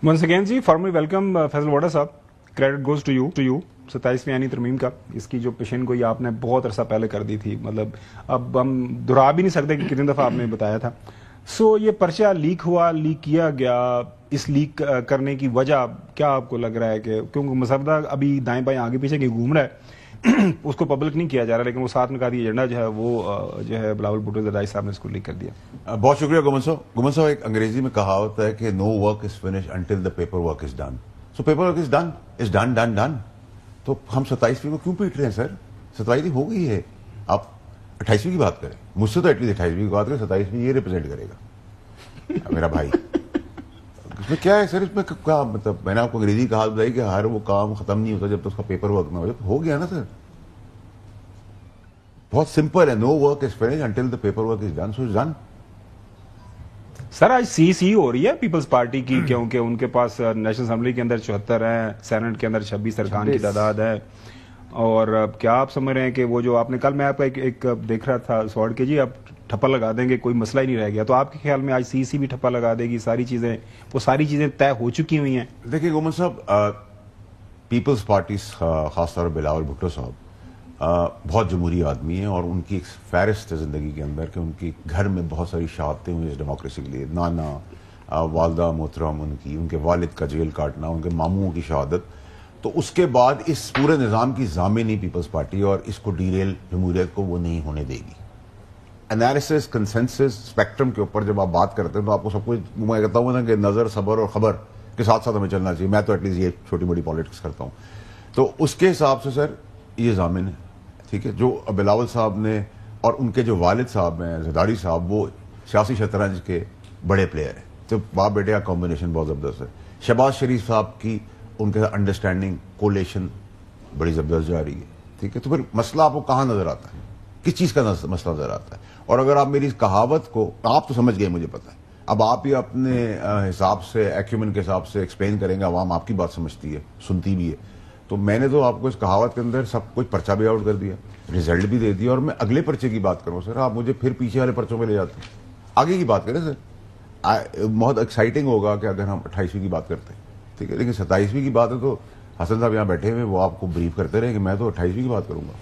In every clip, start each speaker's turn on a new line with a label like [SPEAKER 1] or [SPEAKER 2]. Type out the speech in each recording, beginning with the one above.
[SPEAKER 1] Once again जी formally welcome Faisal वाडा साहब, credit goes to you 27वीं आईनी तरमीम का। इसकी जो पेशन गोई आपने बहुत अरसा पहले कर दी थी, मतलब अब हम दोहरा भी नहीं सकते कि कितनी दफ़ा आपने बताया था। सो ये पर्चा लीक हुआ, लीक किया गया, इस लीक करने की वजह क्या आपको लग रहा है? कि क्योंकि मसवदा अभी दाएं बाएं आगे पीछे की घूम रहा है उसको पब्लिक नहीं किया जा रहा, लेकिन वो साथ निकाती एजेंडा जो है वो जो है बिलावल भुट्टो ज़रदारी साहब ने इसको लीक कर दिया।
[SPEAKER 2] बहुत शुक्रिया गुमन साहब। एक अंग्रेजी में कहावत है कि no work is finish until the paper work is done. So paper work is done. तो हम 27वीं को क्यों पीट रहे हैं सर? 27वीं हो गई है, आप 28वीं की बात करें। मुझसे तो एटलीस्ट 28वीं की बात करें, 27वीं ये रिप्रेजेंट करेगा मेरा भाई। इसमें क्या है सर? इसमें क्या मतलब, मैंने आपको अंग्रेजी कहावत बताई कि हर वो काम खत्म नहीं होता जब तक उसका पेपर वर्क ना हो गया ना सर। बहुत सिंपल है, no work is finish until the paper work is done, so is done.
[SPEAKER 1] Sir आज सी हो रही है पीपल्स पार्टी की, क्योंकि उनके पास नेशनल असेंबली के अंदर 74 है, सेनेट के अंदर 26 अरकान की तादाद है। और क्या आप समझ रहे हैं कि वो जो आपने कल, मैं आपका एक देख रहा था सॉर्ड के जी, आप ठप्पा लगा देंगे, कोई मसला ही नहीं रह गया। तो आपके ख्याल में आज सी भी ठप्पा लगा देगी? सारी चीजें तय हो चुकी हुई हैं।
[SPEAKER 2] देखिए गोमन साहब, पीपल्स पार्टी खासतौर पर बिलावल भुट्टो साहब बहुत जमहूरी आदमी है, और उनकी एक फहरिस्त है ज़िंदगी के अंदर कि उनकी घर में बहुत सारी शहादतें हुई इस डेमोक्रेसी के लिए। नाना, वालदा मोहतरम उनकी, उनके वालिद का जेल काटना, उनके मामूओं की शहादत। तो उसके बाद इस पूरे निज़ाम की ज़ामिनी पीपल्स पार्टी, और इसको डीरेल जमहूरियत को वो नहीं होने देगी। एनालिसिस, कंसेंसस, स्पेक्ट्रम के ऊपर जब आप बात करते हैं तो आपको सब कुछ, मैं कहता हूँ ना कि नज़र, सबर और ख़बर के साथ साथ हमें चलना चाहिए। मैं तो एटलीस्ट ये छोटी बड़ी पॉलिटिक्स करता हूँ, तो उसके हिसाब से सर ये ज़ामिन है, ठीक है। जो बिलावल साहब ने और उनके जो वालिद साहब हैं ज़रदारी साहब, वो सियासी शतरंज के बड़े प्लेयर हैं। तो बाप बेटे का कॉम्बिनेशन बहुत ज़बरदस्त है। शहबाज शरीफ साहब की उनके साथ अंडरस्टैंडिंग, कोलेशन बड़ी ज़बरदस्त जा रही है, ठीक है। तो फिर मसला आपको कहाँ नज़र आता है? किस चीज़ का मसला नज़र आता है? और अगर आप मेरी इस कहावत को, आप तो समझ गए, मुझे पता है, अब आप ही अपने हिसाब से, एक्यूमेन के हिसाब से एक्सप्लेन करेंगे, आवाम आपकी बात समझती है, सुनती भी है। तो मैंने तो आपको इस कहावत के अंदर सब कुछ पर्चा भी आउट कर दिया, रिजल्ट भी दे दिया, और मैं अगले पर्चे की बात करूँ सर, आप मुझे फिर पीछे वाले पर्चों में ले जाते हैं। आगे की बात करें सर, बहुत एक्साइटिंग होगा कि अगर हम 28वीं की बात करते हैं, ठीक है। लेकिन 27वीं की बात है तो हसन साहब यहाँ बैठे हुए, वो आपको ब्रीफ करते रहे कि मैं तो 28वीं की बात करूंगा।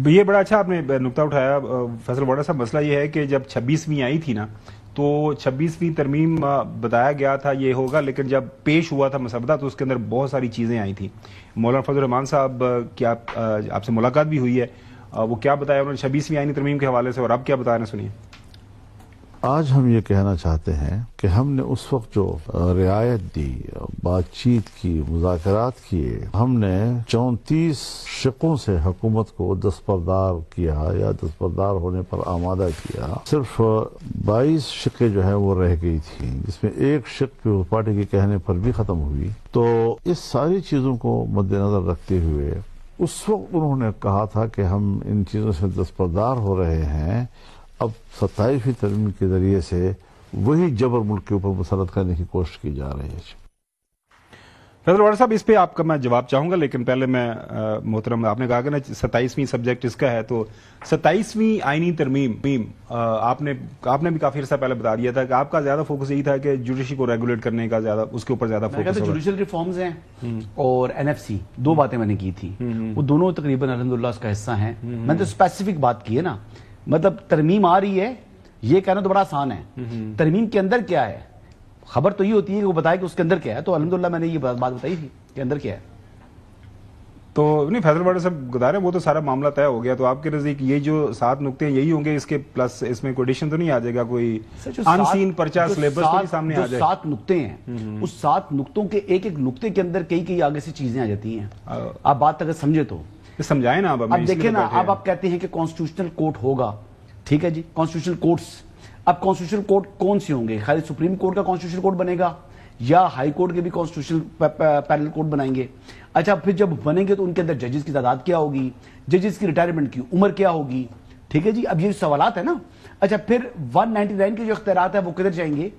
[SPEAKER 1] ये बड़ा अच्छा आपने नुक्ता उठाया फैसल वाडा साहब। मसला ये है कि जब 26वीं आई थी ना, तो 26वीं तरमीम बताया गया था ये होगा, लेकिन जब पेश हुआ था मसवदा तो उसके अंदर बहुत सारी चीज़ें आई थी। मौलाना फजल रहमान साहब की आपसे मुलाकात भी हुई है, वो क्या बताया उन्होंने 26वीं आईनी तरमीम के हवाले से, और अब क्या बता रहे हैं, सुनिए।
[SPEAKER 3] आज हम ये कहना चाहते हैं कि हमने उस वक्त जो रियायत दी, बातचीत की, मुज़ाकरात किए, हमने 34 शिकों से हुकूमत को दस्तबरदार किया या दस्तबरदार होने पर आमादा किया। सिर्फ 22 शिकें जो है वो रह गई थी, जिसमें एक शिक पीपल्स पार्टी के कहने पर भी खत्म हुई। तो इस सारी चीजों को मद्देनजर रखते हुए उस वक्त उन्होंने कहा था कि हम इन चीजों से दस्तबरदार हो रहे हैं। अब 27वीं तरमीम के जरिए से वही जबर मुल्क के ऊपर मुसलत करने की कोशिश की जा रही है।
[SPEAKER 1] फैसल वाडा साहब, इस पे आपका मैं जवाब चाहूंगा, लेकिन पहले मैं मोहतरम, आपने कहा कि ना 27वीं सब्जेक्ट इसका है, तो 27वीं आईनी तरमीम आपने भी काफी अर्सा पहले बता दिया था कि आपका ज्यादा फोकस यही था कि जुडिशरी को रेगुलेट करने का, ज्यादा उसके ऊपर ज्यादा फोकस होगा।
[SPEAKER 4] जुडिशियल रिफॉर्म्स हैं और एनएफसी, दो बातें मैंने की थी, वो दोनों तकरीबन अल्हम्दुलिल्लाह उसका हिस्सा हैं। मैंने तो स्पेसिफिक बात की है ना, मतलब तरमीम आ रही है, ये कहना तो बड़ा आसान है। तरमीम के अंदर क्या है, खबर तो ये होती है कि वो बताए कि उसके अंदर क्या है। तो अल्हम्दुलिल्लाह मैंने ये बात बताई थी कि अंदर क्या है।
[SPEAKER 1] तो नहीं फैसल वाडा साहब गुजारे, वो तो सारा मामला तय हो गया। तो आपके नजदीक ये जो 7 नुक्ते हैं यही होंगे, इसके प्लस इसमें कोई एडिशन तो नहीं आ जाएगा? कोई अनसीन पर्चा सिलेबस तो नहीं सामने आ जाए?
[SPEAKER 4] 7 नुक्ते हैं, उस 7 नुक्तों के एक एक नुक्ते के अंदर कई आगे से चीजें आ जाती हैं। आप बात अगर समझे तो
[SPEAKER 1] समझाए ना। अब
[SPEAKER 4] देखिए ना, अब आप कहते हैं कि कॉन्स्टिट्यूशनल कोर्ट होगा, ठीक है जी, कॉन्स्टिट्यूशनल कोर्ट्स। अब कॉन्स्टिट्यूशनल कोर्ट कौन से होंगे? खाली सुप्रीम कोर्ट का कॉन्स्टिट्यूशनल कोर्ट बनेगा या हाई कोर्ट के भी कॉन्स्टिट्यूशनल पैरेलल कोर्ट बनाएंगे? अच्छा, फिर जब बनेंगे तो उनके अंदर जजेस की तादाद क्या होगी, जजेस की रिटायरमेंट की उम्र क्या होगी, ठीक है जी। अब ये सवालात है ना। अच्छा, फिर 199 के जो इख्तियारात है वो किधर जाएंगे?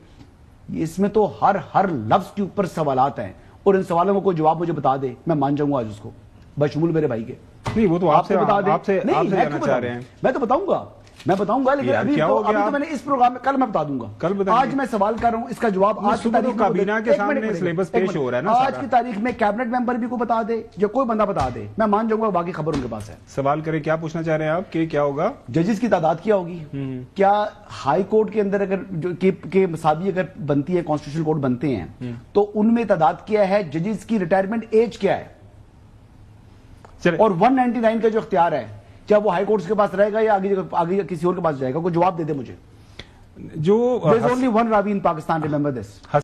[SPEAKER 4] इसमें तो हर लफ्ज के ऊपर सवालात हैं, और इन सवालों को कोई जवाब मुझे बता दे, मैं मान जाऊंगा आज उसको, बशमूल मेरे भाई के।
[SPEAKER 1] नहीं, वो तो आपसे बता दें।
[SPEAKER 4] मैं तो बताऊंगा میں بتاؤں گا، لیکن
[SPEAKER 1] یار
[SPEAKER 4] ابھی
[SPEAKER 1] کیا ہو
[SPEAKER 4] ابھی
[SPEAKER 1] گیا
[SPEAKER 4] تو میں نے اس پروگرام میں کل میں بتا دوں گا،
[SPEAKER 1] کل بتائیں گے۔
[SPEAKER 4] آج میں سوال کر رہا ہوں، اس کا جواب آج کی
[SPEAKER 1] صبح تو
[SPEAKER 4] تاریخ میں
[SPEAKER 1] کابینہ کے
[SPEAKER 4] ایک
[SPEAKER 1] سامنے
[SPEAKER 4] منٹ،
[SPEAKER 1] سلیبس
[SPEAKER 4] ایک
[SPEAKER 1] پیش ہو رہا ہے نا
[SPEAKER 4] آج
[SPEAKER 1] سارا۔
[SPEAKER 4] کی تاریخ میں کیبنٹ ممبر بھی کو بتا دے یا کوئی بندہ بتا دے، میں مان جاؤں گا باقی خبر ان کے پاس ہے۔
[SPEAKER 1] سوال کریں، کیا پوچھنا چاہ رہے ہیں آپ کہ کیا ہوگا؟
[SPEAKER 4] ججز کی تعداد کیا ہوگی؟ کیا ہائی کورٹ کے اندر اگر کے مساوی اگر بنتی ہے، کانسٹیٹیوشنل کورٹ بنتے ہیں تو ان میں تعداد کیا ہے؟ ججز کی ریٹائرمنٹ ایج کیا ہے؟ اور 199 کا جو اختیار ہے کیا وہ ہائی کورٹس کے پاس رہے گا یا آگے کسی اور کے پاس جائے گا؟ کوئی جواب دے دے مجھے۔
[SPEAKER 1] جو
[SPEAKER 4] There's only one Ravi in Pakistan, remember this.